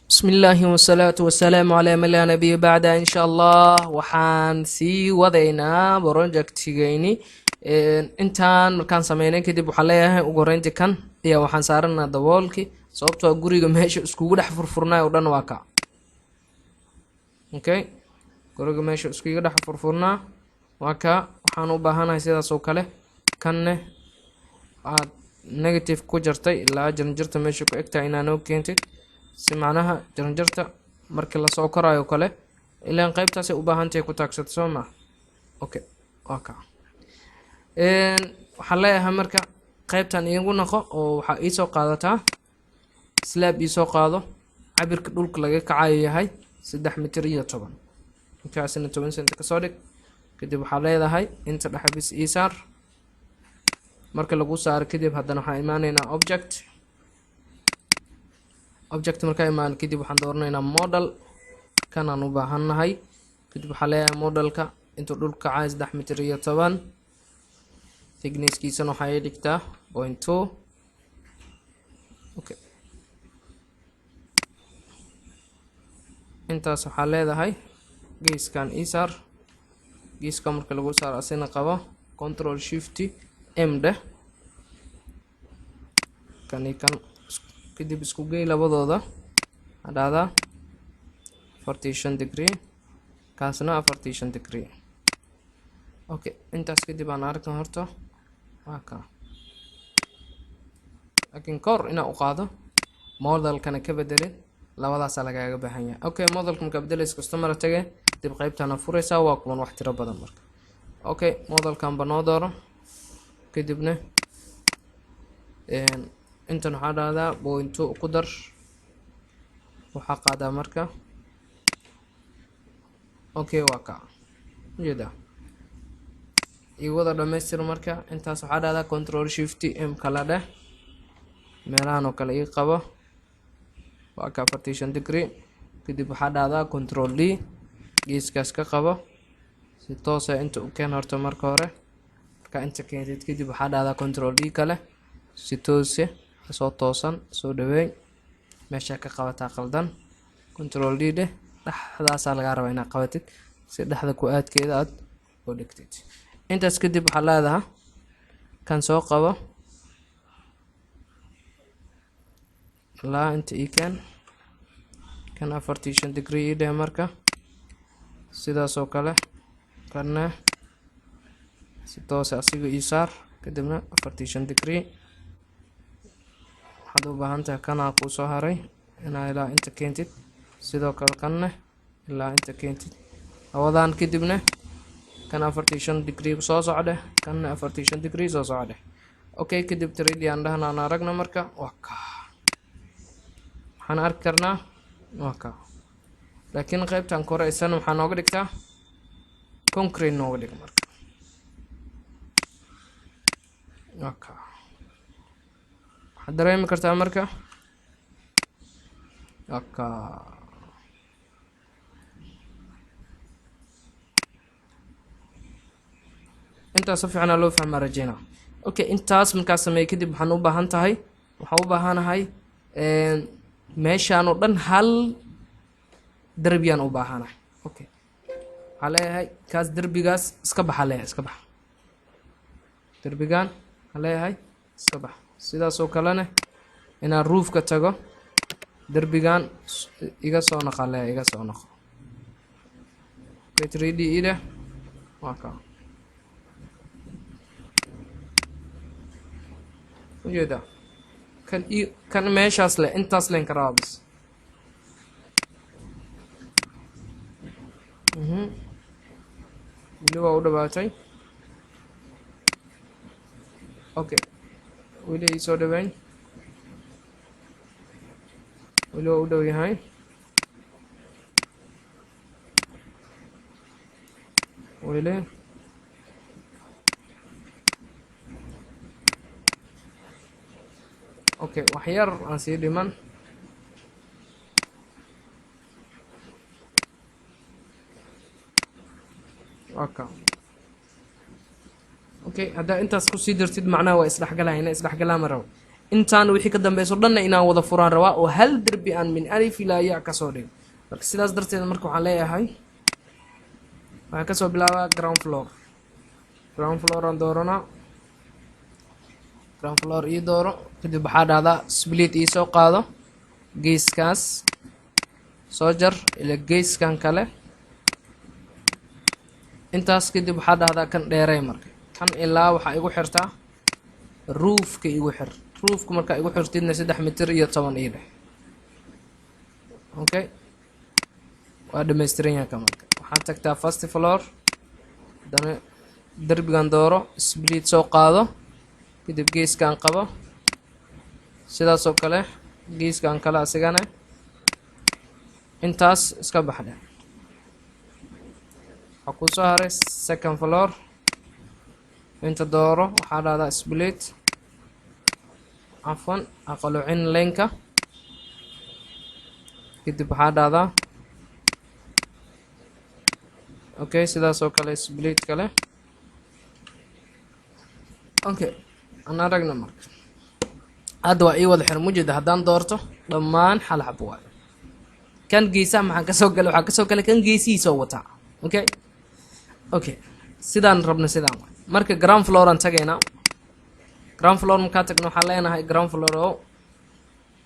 بسم الله والصلاة والسلام على من لا نبي بعد إن شاء الله waxaan sii wadaynaa projectgeyni intaan markaan sameynay kadib waxaan leeyahay ugu horeyntii kan iyo waxaan saaranaa daboolkii sababtoo ah guriga meesha iskugu dhex furfurnay oo dhan waa ka okay guriga meesha iskugu dhex furfurnaa waa ka waxaan u baahanahay sidaas oo kale kanne aad negative ku jartay ilaa jarjarta meesha ku egtahay inaan oo keentid si macnaha jarjarta markii la soo korayo kale ilaan qaybtaas ay u baahan tahay ku taagsato Soma okay waka waxaan leeyahay marka qaybtan iigu noqo oo waxa ii soo qaadataa slab ii soo qaado cabirka dhulka laga kacayo yahay 3 mitir iyo 10 intaasina 10 sent ka soo dhig kadib waxaa leedahay inta dhaxbis ii saar marka lagu saaro kadib haddana waxaan imaanaynaa object marka imaan kadib waxaan dooranaynaa model kan aan u baahanahay kadib waxaa leeyahay modelka intuu dhulka kacay 3 mitir iyo 10 thicknesskiisana waxay dhigtaa 0.2 okay intaas waxaa leedahay geeskan isar geeska marka lagu saaro asina qabo control shift m deh kan kadib isku geey labadooda hadada 45 degree kaasna 45 degree okay intaas kadib aan arkaan horto waka laakiin kor ina u qaado modelkana ka bedelin labadaas lagaaga baahan yahay okay modelka marka bedelayso customer tage dib qaybtana furaysa waa kuwan wax tiro badan marka okay modelkan banoo dooro kadibna intan waxaa dhahdaa 0.2 ku dar waxaa qaadaa marka okay waka jeeda iwada dhamaystir marka intaas waxaa dhahdaa control shift m kala dheh meelahan oo kale ii qabo waa ka 45 degree kadib waxaa dhahdaa control d geeskaas ka qabo si toos ah inta u keen horta marka hore marka inta keenid kadib waxaa dhahdaa control d kale si toos ah soo toosan soo dhaweey meesha ka qabataa qaldan control d dheh dhaxdaas laga rabaa inaad qabatid si dhaxda ku aadkeeda aad oo dhigtid intaas kadib waxaa leedahay kan soo qabo la inta ii kan 45 degree dheh marka sidaas oo kale kana si toos ah asiga ii saar kadibna 45 degree waxaad u baahan tahay kana ku soo haray inaa ilaa inta keentid sidoo kale kanna ilaa inta keentid awadaan kadibna kan 45 degree soo socda kanna 45 degree soo socda okay kadib 3D aan dhahnaa aan aragna marka waka waxaan arki karnaa waka laakiin qaybtan koraysan waxaan nooga dhigtaa concrete nooga dhig marka waka waxaad dareemi kartaa marka waka intaas si fiican loo fahmaa rajayna okay intaas markaa sameey kadib waxaan u baahanahay meeshaan oo dhan hal darbiyaan u baahanahay okay waxaa leeyahay kaas darbigaas iska bax darbigan waxaa leeyahay iska bax sidaas oo kalena inaan roofka tago darbigan iga soo noqo 3D ida waka ujeeda kan meeshaas le intaas leen karaabis weli waa u dhawaatay okay weli ii soo dhaweyn weli waa u dhow yahay weli okay wax yar aan sii dhiman waka okay hadda intaas ku sii dirtid macnaha waa isdhexgalayna isdhexgalaa ma rabo intaan wixii ka dambeeyo dhanna inaan wada furaan rabaa oo hal darbi aan min alif ilaa ya ka soo dhigo marka sidaas darteed marka waxaan leeyahay waxaan ka soo bilaabaa ground floor aan dooranaa ground floor ii dooro kadib waxaa dhahdaa split ii soo qaado geeskaas soo jar ila geeskan kale intaas kadib waxaa dhahdaa kan dheerey marka kan ilaa waxaa igu xirtaa roofka igu xir roofka marka igu xirtidna 3 mitir iyo 10 ii dheh okay waa dhameystiran yahay marka waxaad tagtaa first floor dana darbigan dooro split soo qaado kadib geeskan qabo sidaas oo kale geeskan kale asigana intaas iska baxda waxaa ku soo haray second floor inta dooro waxaa dhahdaa split afwan aqalucin leenka kadib waxaa dhahdaa okay sidaas oo kale split kale okay ana aragna marka hadda waa ii wada xir mujida haddaan doorto dhammaan hal xab waay kan geesaha maxaan kasoo galay waxaa kasoo galay kan geesihiisa oo wataa okay sidaan rabna sidaan waay marka ground floor aan tagaynaa ground floor markaa tagno waxaan leenahay ground floor oo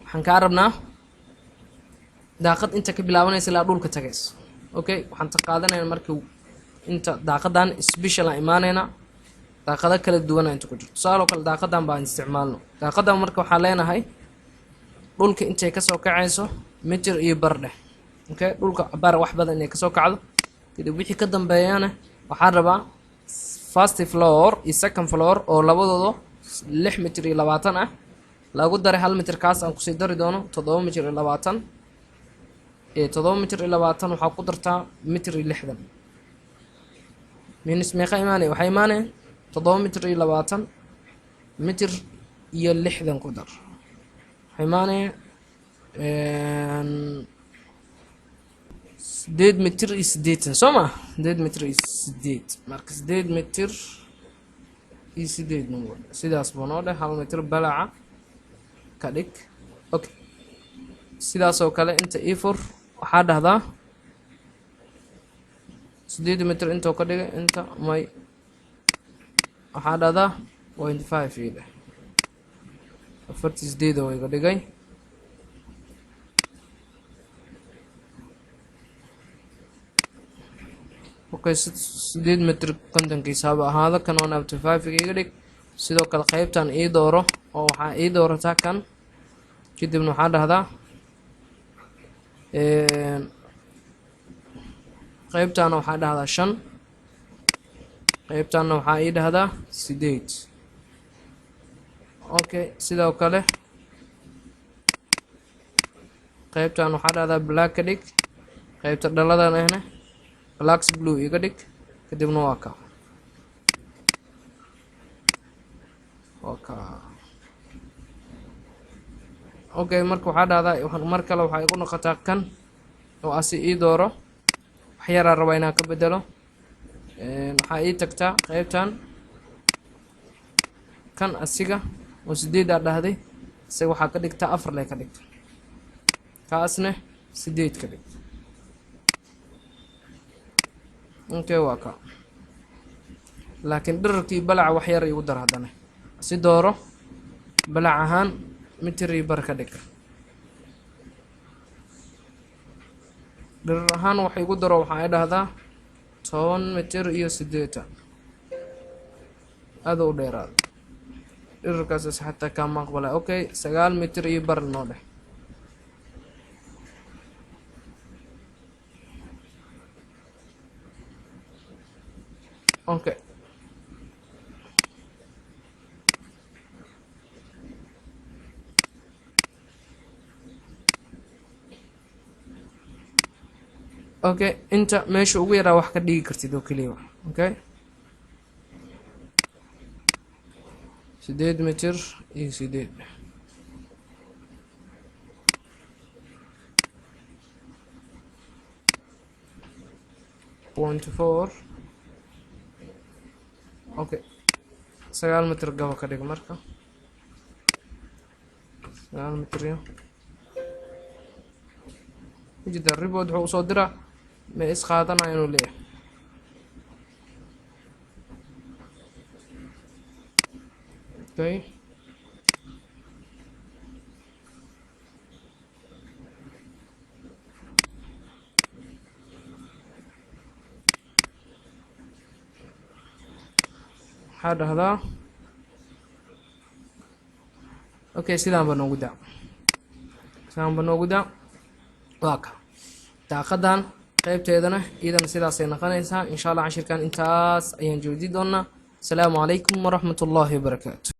waxaan kaa rabnaa daaqad inta ka bilaabanaysa ilaa dhulka tagayso okay waxaan qaadanaynaa marka inta daaqadan special aan imaanaynaa daaqada kala duwan inta ku jirto tusaale kale daaqadan baan isticmaalno daaqadan marka waxaan leenahay dhulka intay ka soo kacayso mitir iyo bar dheh okay dhulka bar wax badan inay ka soo kacdo kadib wixii ka dambeeyana waxaan rabaa first floor iyo second floor oo labadooda 6 mitir iyo 20 ah lagu daray 1 mitir kaas aan ku sii dari doono 7 mitir iyo 20 7 mitir iyo 20 waxaa ku dartaa mitir iyo 60 minus meeqa imaanay waxay imaanay 7 mitir iyo 20 mitir iyo 60 ku dar waxay imaanay 8 mitir iyo 8 soma 8 mitir iyo 8 marka 8 mitir iyo 8 number sidaas buu noo dhahay 1 mitir balaca ka dhig okay sidaas oo kale inta ifur waxaa dhahdaa 8 mitir inta ka dhigay inta may waxaa dhahdaa 0.5 ii dheh 48 oo iga dhigay okay 8 mitir kontonkiisa haba ahaado kan 1.5 iga dhig sidoo kale qaybtan ii dooro oo waxaa ii doorataa kan kadibna waxaa dhahdaa qaybtaana waxaa dhahdaa 5 qaybtaana waxaa ii dhahdaa 8 okay sidoo kale qaybtaan waxaa dhahdaa black ka dhig qaybta dhaladan ahna black blue iga dhig kadibna waa ka okay marka waxaa dhahdaa mar kale waxaa igu noqotaa kan oo asi ii dooro wax yaraa rabaa inaan ka bedelo waxaa ii tagtaa qaybtan kan asiga oo 8 aa dhahday isaga waxaa ka dhigtaa 4 leh ka dhigta kaasna 8 ka dhig okay waa ka laakiin dhererkii balaca wax yar igu dar haddana si dooro balac ahaan mitir iyo bar ka dhig dherer ahaan wax igu daro waxaa ay dhahdaa 10 mitir iyo 8 aad u dheeraad dhererkaas xataa ka maqbala okay 9 mitir iyo bar noo dheh okay okay inta meesha ugu yaraa wax ka dhigi kartid oo kaliya okay 8 mitir iyo 8 0.4 okay 9 mitir gaba ka dhig marka sagaal mitir وجد الريبود هو صدره ما إسقاطنا إنه ليه اوكي هذا اوكي سلام بنوغدا واك daaqadan qaybteedana iyadana sidaasay noqonaysaa insha allah cashirkan intaas ayaan joojin doonaa asalaamu calaykum waraxmatullaahi wabarakaatu